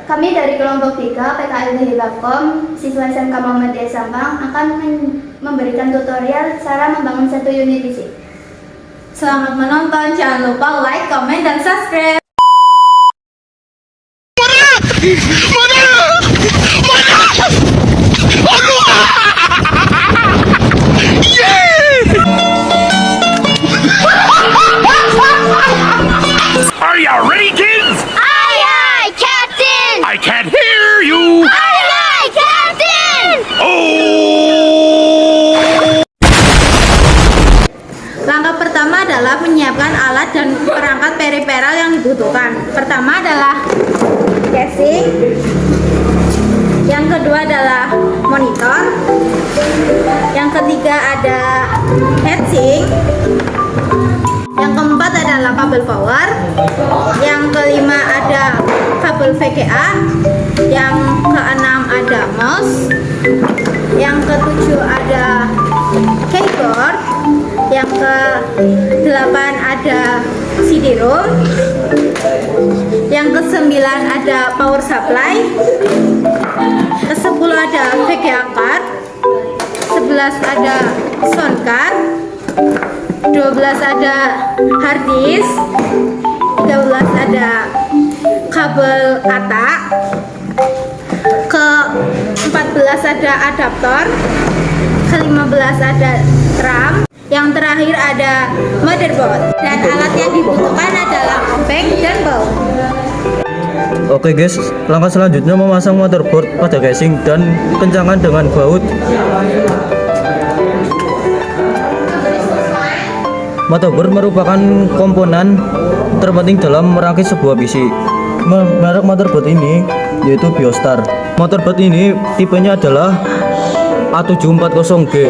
Kami dari kelompok 3 PKLB Babkom, siswa SMK Muhammadiyah Sampang akan memberikan tutorial cara membangun satu unit PC. Selamat menonton, jangan lupa like, comment, dan subscribe. Are you ready, kids? Aye, aye, Captain! I can't hear you. Aye, aye, Captain! Oh! Langkah pertama adalah menyiapkan alat dan perangkat periferal yang dibutuhkan. Pertama adalah casing, yang kedua adalah monitor, yang ketiga ada heatsink, yang keempat adalah kabel power, yang kelima ada kabel VGA, yang keenam ada mouse, yang ketujuh ada keyboard, yang ke-8 ada CD-ROM, yang ke-9 ada power supply, ke-10 ada VGA card, 11 ada sound card, 12 ada hard disk, 13 ada kabel ATA, ke-14 ada adaptor, ke-15 ada RAM, yang terakhir ada motherboard, dan alat yang dibutuhkan adalah obeng dan baut. Oke guys, langkah selanjutnya memasang motherboard pada casing dan kencangkan dengan baut. Motherboard merupakan komponen terpenting dalam merakit sebuah PC. Merek motherboard ini yaitu Biostar. Motherboard ini tipenya adalah A740G.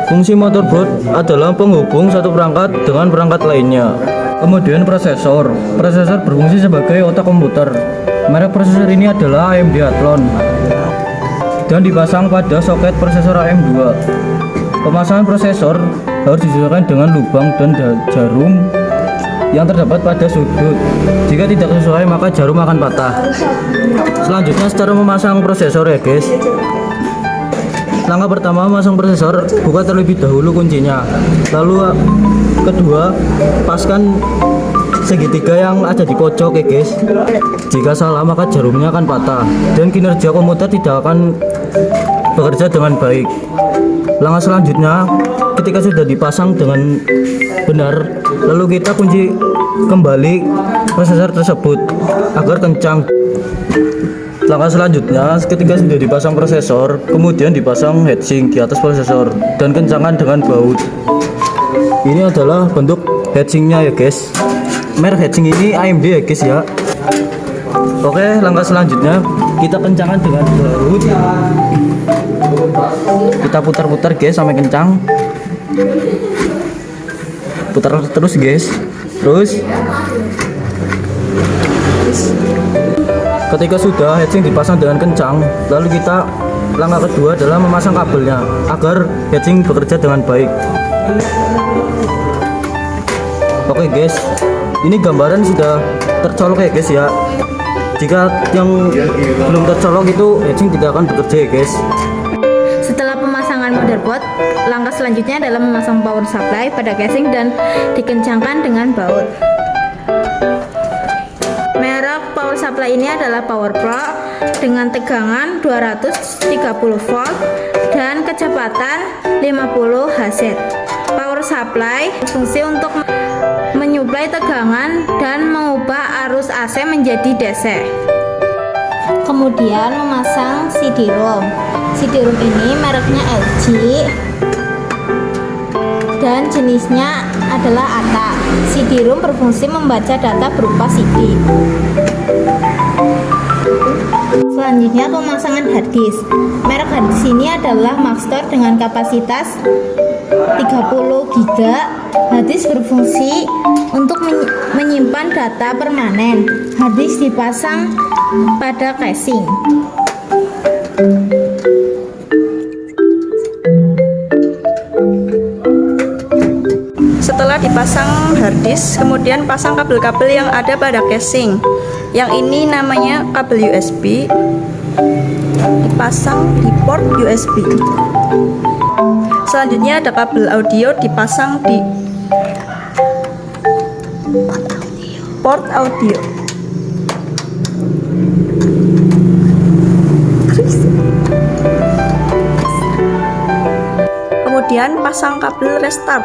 Fungsi motherboard adalah penghubung satu perangkat dengan perangkat lainnya. Kemudian prosesor. Prosesor berfungsi sebagai otak komputer. Merek prosesor ini adalah AMD Athlon dan dipasang pada soket prosesor AM2. Pemasangan prosesor harus disesuaikan dengan lubang dan jarum yang terdapat pada sudut. Jika tidak sesuai maka jarum akan patah. Selanjutnya cara memasang prosesor ya guys. Langkah pertama memasang prosesor, buka terlebih dahulu kuncinya. Lalu kedua, paskan segitiga yang ada di pojok ya guys. Jika salah maka jarumnya akan patah dan kinerja komputer tidak akan bekerja dengan baik. Langkah selanjutnya, ketika sudah dipasang dengan benar, lalu kita kunci kembali prosesor tersebut agar kencang. Langkah selanjutnya, ketika sudah dipasang prosesor, kemudian dipasang heatsink di atas prosesor dan kencangkan dengan baut. Ini adalah bentuk heatsinknya ya guys. Merek heatsink ini AMD ya guys ya. Oke, langkah selanjutnya kita kencangkan dengan baut. Kita putar-putar guys sampai kencang. Putar terus guys. Terus ketika sudah heatsink dipasang dengan kencang, lalu kita langkah kedua adalah memasang kabelnya agar heatsink bekerja dengan baik. Oke guys, ini gambaran sudah tercolok ya guys ya. Jika yang belum tercolok itu heatsink tidak akan bekerja ya guys. Setelah pemasangan motherboard, langkah selanjutnya adalah memasang power supply pada casing dan dikencangkan dengan baut. Merek power supply ini adalah Power Pro dengan tegangan 230 volt dan kecepatan 50 Hz. Power supply berfungsi untuk menyuplai tegangan dan mengubah arus AC menjadi DC. Kemudian memasang CD-ROM. CD-ROM ini mereknya LG dan jenisnya adalah ATA. CD-ROM berfungsi membaca data berupa CD. Selanjutnya pemasangan hard disk. Merek hard disk ini adalah Maxtor dengan kapasitas 30 GB. Hard disk berfungsi untuk menyimpan data permanen. Hard disk dipasang pada casing. Setelah dipasang harddisk, kemudian pasang kabel-kabel yang ada pada casing. Yang ini namanya kabel USB, dipasang di port USB. Selanjutnya ada kabel audio dipasang di port audio. Kemudian pasang kabel restart.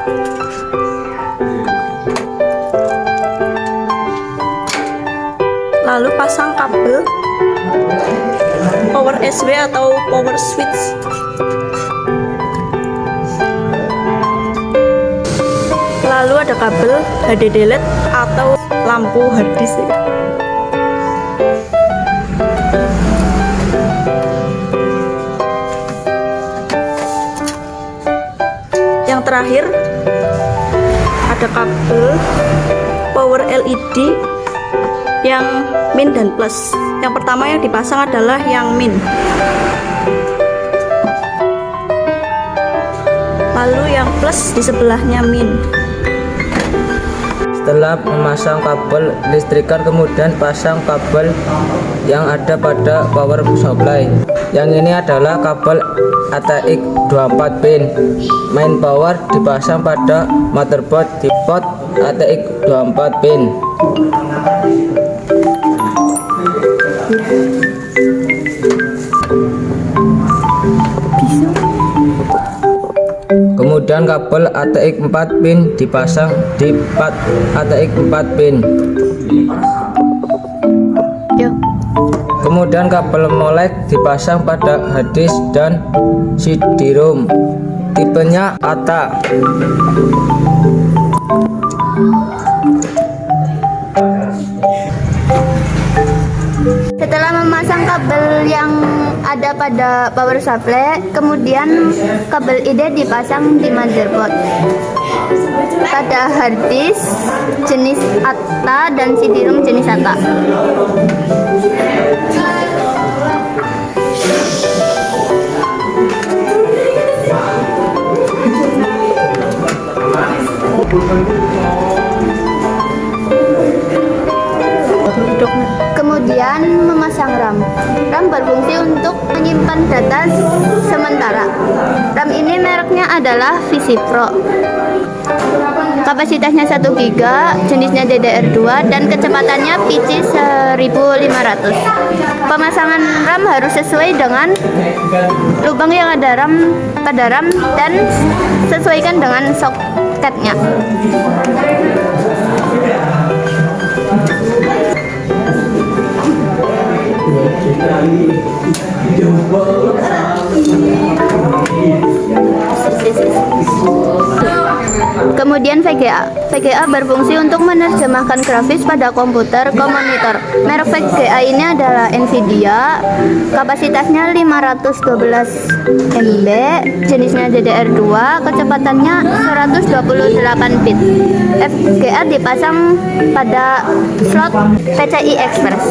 Lalu pasang kabel power SW atau power switch. Lalu ada kabel HD delete atau lampu harddisk. Yang terakhir ada kabel power LED yang min dan plus. Yang pertama yang dipasang adalah yang min. Lalu yang plus di sebelahnya min. Setelah memasang kabel listrikan, kemudian pasang kabel yang ada pada power supply. Yang ini adalah kabel ATX 24 pin. Main power dipasang pada motherboard di port ATX 24 pin. Kemudian kabel ATX 4 pin dipasang di port ATX 4 pin. Kemudian kabel molek dipasang pada harddisk dan CD-ROM. Tipenya ATA. Setelah memasang kabel yang ada pada power supply, kemudian kabel ID dipasang di motherboard pada harddisk jenis ATA dan CD-ROM jenis ATA. Kemudian memasang RAM. RAM berfungsi untuk menyimpan data sementara. RAM ini mereknya adalah VC Pro. Kapasitasnya 1 GB, jenisnya DDR2 dan kecepatannya PC 1500. Pemasangan RAM harus sesuai dengan lubang yang ada pada RAM dan sesuaikan dengan soketnya. Kemudian VGA berfungsi untuk menerjemahkan grafis pada komputer ke monitor. Merek VGA ini adalah Nvidia. Kapasitasnya 512 MB, jenisnya DDR2, kecepatannya 128 bit. VGA dipasang pada slot PCI Express.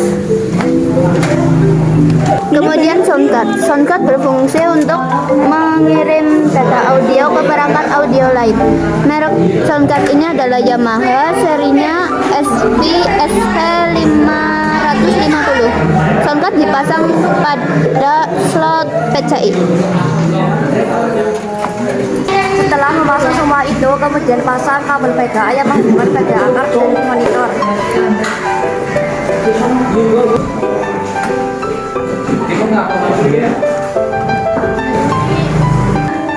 Kemudian soundcard berfungsi untuk mengirim data audio ke perangkat audio lain. Merek soundcard ini adalah Yamaha, serinya SPSH550. Soundcard dipasang pada slot PCI. Setelah memasang semua itu, kemudian pasang kabel VGA yang menghubungkan VGA card dan monitor.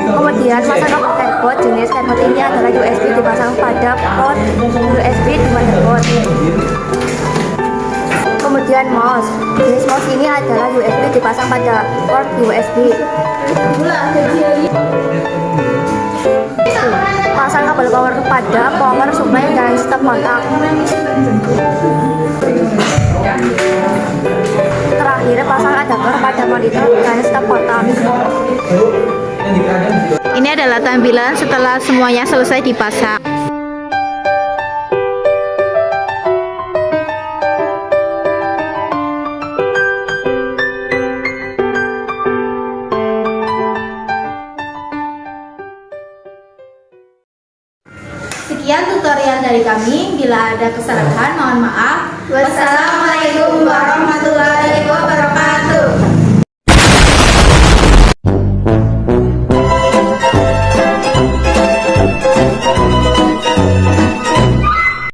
Kemudian pasang kabel cardboard. Jenis cardboard ini adalah USB dipasang pada port USB di motherboard. Kemudian mouse. Jenis mouse ini adalah USB dipasang pada port USB. Pasang kabel power pada power supply dan stop kontak. Terakhir pasang adaptor pada monitor dan stop kontak. Ini adalah tampilan setelah semuanya selesai dipasang. sekian tutorial dari kami. Bila ada kesalahan, mohon maaf. Wassalamualaikum warahmatullahi